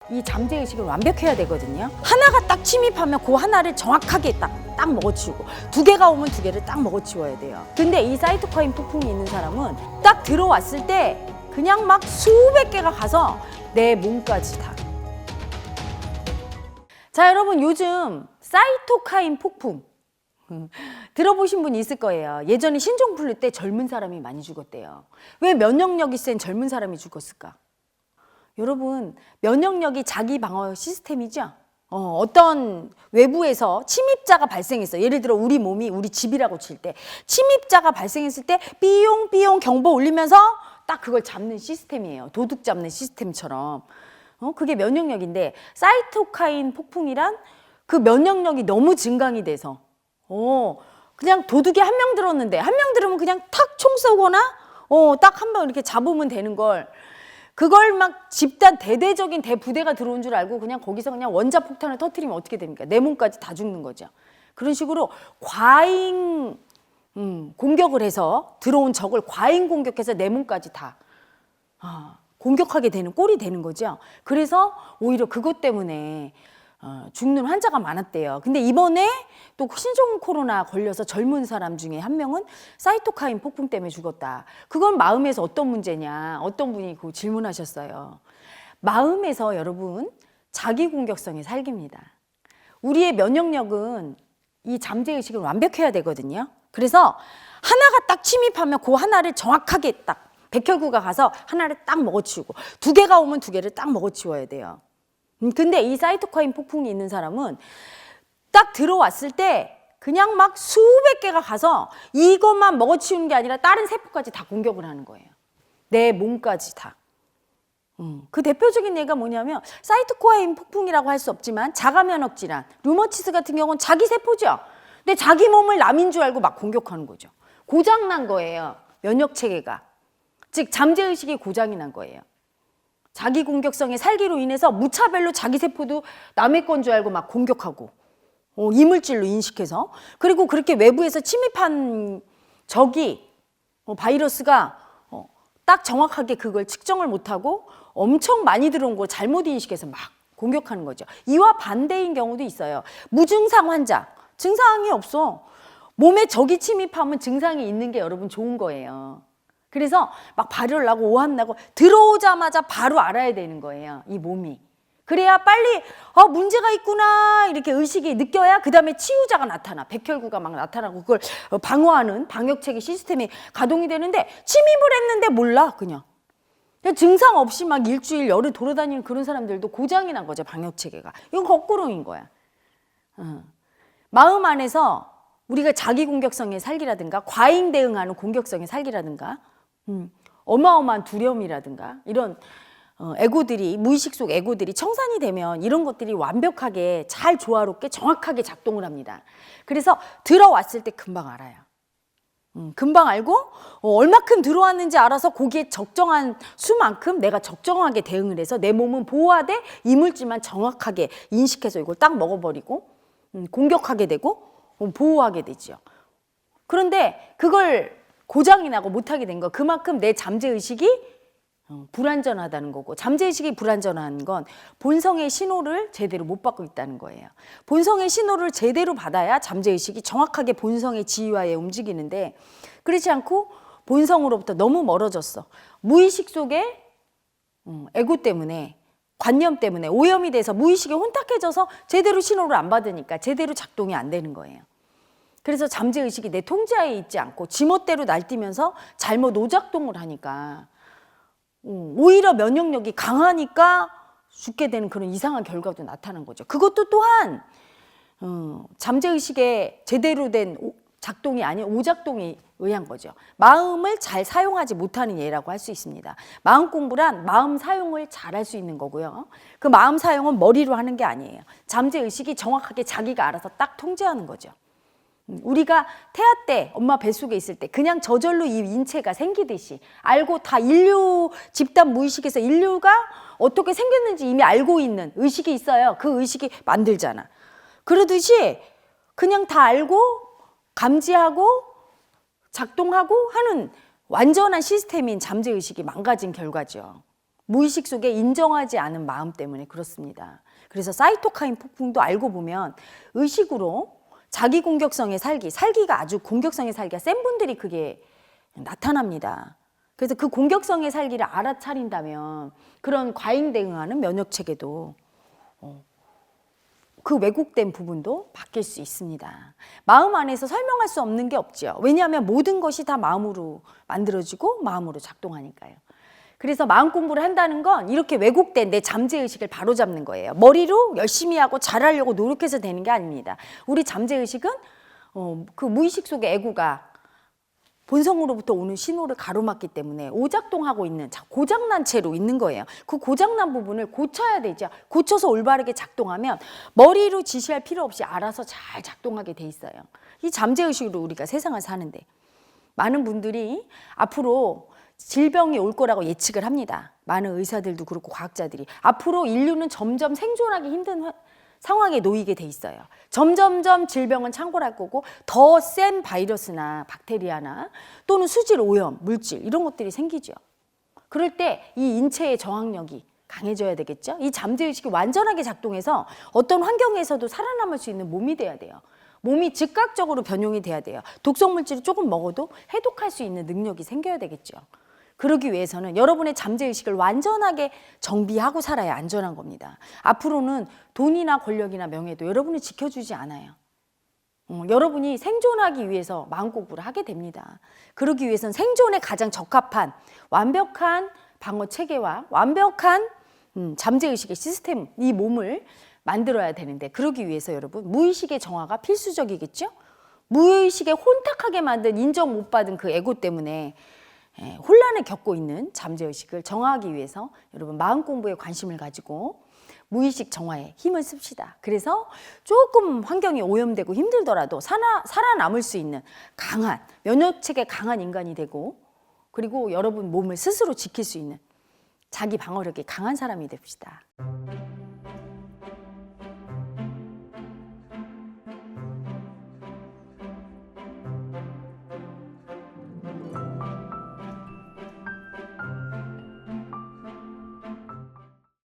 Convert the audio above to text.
이 잠재의식을 완벽해야 되거든요. 하나가 딱 침입하면 그 하나를 정확하게 딱 먹어치우고, 두 개가 오면 두 개를 딱 먹어치워야 돼요. 근데 이 사이토카인 폭풍이 있는 사람은 딱 들어왔을 때 그냥 막 수백 개가 가서 내 몸까지 다. 자, 여러분, 요즘 사이토카인 폭풍 들어보신 분 있을 거예요. 예전에 신종플루 때 젊은 사람이 많이 죽었대요. 왜 면역력이 센 젊은 사람이 죽었을까? 여러분, 면역력이 자기 방어 시스템이죠. 어떤 외부에서 침입자가 발생했어. 예를 들어 우리 몸이 우리 집이라고 칠 때 침입자가 발생했을 때 삐용삐용 경보 울리면서 딱 그걸 잡는 시스템이에요. 도둑 잡는 시스템처럼. 그게 면역력인데, 사이토카인 폭풍이란 그 면역력이 너무 증강이 돼서 그냥 도둑이 한 명 들었는데, 한 명 들으면 그냥 탁 총 쏘거나 딱 한 번 이렇게 잡으면 되는 걸, 그걸 막 집단 대대적인 대부대가 들어온 줄 알고 그냥 거기서 그냥 원자폭탄을 터뜨리면 어떻게 됩니까? 내 몸까지 다 죽는 거죠. 그런 식으로 과잉 공격을 해서 들어온 적을 과잉 공격해서 내 몸까지 다 공격하게 되는 꼴이 되는 거죠. 그래서 오히려 그것 때문에 죽는 환자가 많았대요. 근데 이번에 또 신종 코로나 걸려서 젊은 사람 중에 한 명은 사이토카인 폭풍 때문에 죽었다. 그건 마음에서 어떤 문제냐? 어떤 분이 그 질문하셨어요. 마음에서 여러분, 자기 공격성이 살깁니다. 우리의 면역력은 이 잠재의식을 완벽해야 되거든요. 그래서 하나가 딱 침입하면 그 하나를 정확하게 딱 백혈구가 가서 하나를 딱 먹어치우고, 두 개가 오면 두 개를 딱 먹어치워야 돼요. 근데 이 사이토카인 폭풍이 있는 사람은 딱 들어왔을 때 그냥 막 수백 개가 가서 이것만 먹어치우는 게 아니라 다른 세포까지 다 공격을 하는 거예요. 내 몸까지 다. 그 대표적인 예가 뭐냐면, 사이토카인 폭풍이라고 할 수 없지만 자가면역 질환, 류머티스 같은 경우는 자기 세포죠. 근데 자기 몸을 남인 줄 알고 막 공격하는 거죠. 고장난 거예요. 면역 체계가. 즉 잠재의식이 고장이 난 거예요. 자기 공격성의 살기로 인해서 무차별로 자기 세포도 남의 건 줄 알고 막 공격하고, 이물질로 인식해서, 그리고 그렇게 외부에서 침입한 적이 바이러스가 딱 정확하게 그걸 측정을 못하고 엄청 많이 들어온 거 잘못 인식해서 막 공격하는 거죠. 이와 반대인 경우도 있어요. 무증상 환자, 증상이 없어. 몸에 적이 침입하면 증상이 있는 게 여러분 좋은 거예요. 그래서 막 발열 나고 오한 나고 들어오자마자 바로 알아야 되는 거예요, 이 몸이. 그래야 빨리 문제가 있구나 이렇게 의식이 느껴야 그 다음에 치유자가 나타나, 백혈구가 막 나타나고 그걸 방어하는 방역체계 시스템이 가동이 되는데, 침입을 했는데 몰라. 그냥 증상 없이 막 일주일 열흘 돌아다니는 그런 사람들도 고장이 난 거죠, 방역체계가. 이건 거꾸로인 거야. 마음 안에서 우리가 자기 공격성의 살기라든가 과잉 대응하는 공격성의 살기라든가 어마어마한 두려움이라든가 이런 에고들이, 무의식 속 에고들이 청산이 되면 이런 것들이 완벽하게 잘 조화롭게 정확하게 작동을 합니다. 그래서 들어왔을 때 금방 알아요. 금방 알고 얼마큼 들어왔는지 알아서 거기에 적정한 수만큼 내가 적정하게 대응을 해서 내 몸은 보호하되 이물질만 정확하게 인식해서 이걸 딱 먹어버리고 공격하게 되고 보호하게 되죠. 그런데 그걸 고장이 나고 못하게 된 거, 그만큼 내 잠재의식이 불완전하다는 거고, 잠재의식이 불완전한 건 본성의 신호를 제대로 못 받고 있다는 거예요. 본성의 신호를 제대로 받아야 잠재의식이 정확하게 본성의 지휘하에 움직이는데, 그렇지 않고 본성으로부터 너무 멀어졌어. 무의식 속에 에고 때문에, 관념 때문에 오염이 돼서 무의식이 혼탁해져서 제대로 신호를 안 받으니까 제대로 작동이 안 되는 거예요. 그래서 잠재의식이 내 통제하에 있지 않고 지멋대로 날뛰면서 잘못 오작동을 하니까 오히려 면역력이 강하니까 죽게 되는 그런 이상한 결과도 나타난 거죠. 그것도 또한 잠재의식의 제대로 된 작동이 아닌 오작동에 의한 거죠. 마음을 잘 사용하지 못하는 예라고 할 수 있습니다. 마음 공부란 마음 사용을 잘 할 수 있는 거고요. 그 마음 사용은 머리로 하는 게 아니에요. 잠재의식이 정확하게 자기가 알아서 딱 통제하는 거죠. 우리가 태아 때 엄마 뱃속에 있을 때 그냥 저절로 이 인체가 생기듯이 알고, 다 인류 집단 무의식에서 인류가 어떻게 생겼는지 이미 알고 있는 의식이 있어요. 그 의식이 만들잖아. 그러듯이 그냥 다 알고 감지하고 작동하고 하는 완전한 시스템인 잠재의식이 망가진 결과죠. 무의식 속에 인정하지 않은 마음 때문에 그렇습니다. 그래서 사이토카인 폭풍도 알고 보면 의식으로 자기 공격성의 살기가 아주 공격성의 살기가 센 분들이 그게 나타납니다. 그래서 그 공격성의 살기를 알아차린다면 그런 과잉 대응하는 면역 체계도 그 왜곡된 부분도 바뀔 수 있습니다. 마음 안에서 설명할 수 없는 게 없죠. 왜냐하면 모든 것이 다 마음으로 만들어지고 마음으로 작동하니까요. 그래서 마음 공부를 한다는 건 이렇게 왜곡된 내 잠재의식을 바로잡는 거예요. 머리로 열심히 하고 잘하려고 노력해서 되는 게 아닙니다. 우리 잠재의식은 그 무의식 속의 에고가 본성으로부터 오는 신호를 가로막기 때문에 오작동하고 있는 고장난 채로 있는 거예요. 그 고장난 부분을 고쳐야 되죠. 고쳐서 올바르게 작동하면 머리로 지시할 필요 없이 알아서 잘 작동하게 돼 있어요. 이 잠재의식으로 우리가 세상을 사는데 많은 분들이 앞으로 질병이 올 거라고 예측을 합니다. 많은 의사들도 그렇고 과학자들이 앞으로 인류는 점점 생존하기 힘든 상황에 놓이게 돼 있어요. 점점점 질병은 창궐할 거고 더 센 바이러스나 박테리아나 또는 수질 오염, 물질 이런 것들이 생기죠. 그럴 때 이 인체의 저항력이 강해져야 되겠죠. 이 잠재의식이 완전하게 작동해서 어떤 환경에서도 살아남을 수 있는 몸이 돼야 돼요. 몸이 즉각적으로 변용이 돼야 돼요. 독성 물질을 조금 먹어도 해독할 수 있는 능력이 생겨야 되겠죠. 그러기 위해서는 여러분의 잠재의식을 완전하게 정비하고 살아야 안전한 겁니다. 앞으로는 돈이나 권력이나 명예도 여러분을 지켜주지 않아요. 여러분이 생존하기 위해서 마음공부를 하게 됩니다. 그러기 위해서는 생존에 가장 적합한 완벽한 방어 체계와 완벽한 잠재의식의 시스템, 이 몸을 만들어야 되는데 그러기 위해서 여러분 무의식의 정화가 필수적이겠죠? 무의식에 혼탁하게 만든 인정 못 받은 그 에고 때문에 혼란을 겪고 있는 잠재의식을 정화하기 위해서 여러분 마음 공부에 관심을 가지고 무의식 정화에 힘을 씁시다. 그래서 조금 환경이 오염되고 힘들더라도 살아남을 수 있는 강한 면역체계 강한 인간이 되고 그리고 여러분 몸을 스스로 지킬 수 있는 자기 방어력이 강한 사람이 됩시다.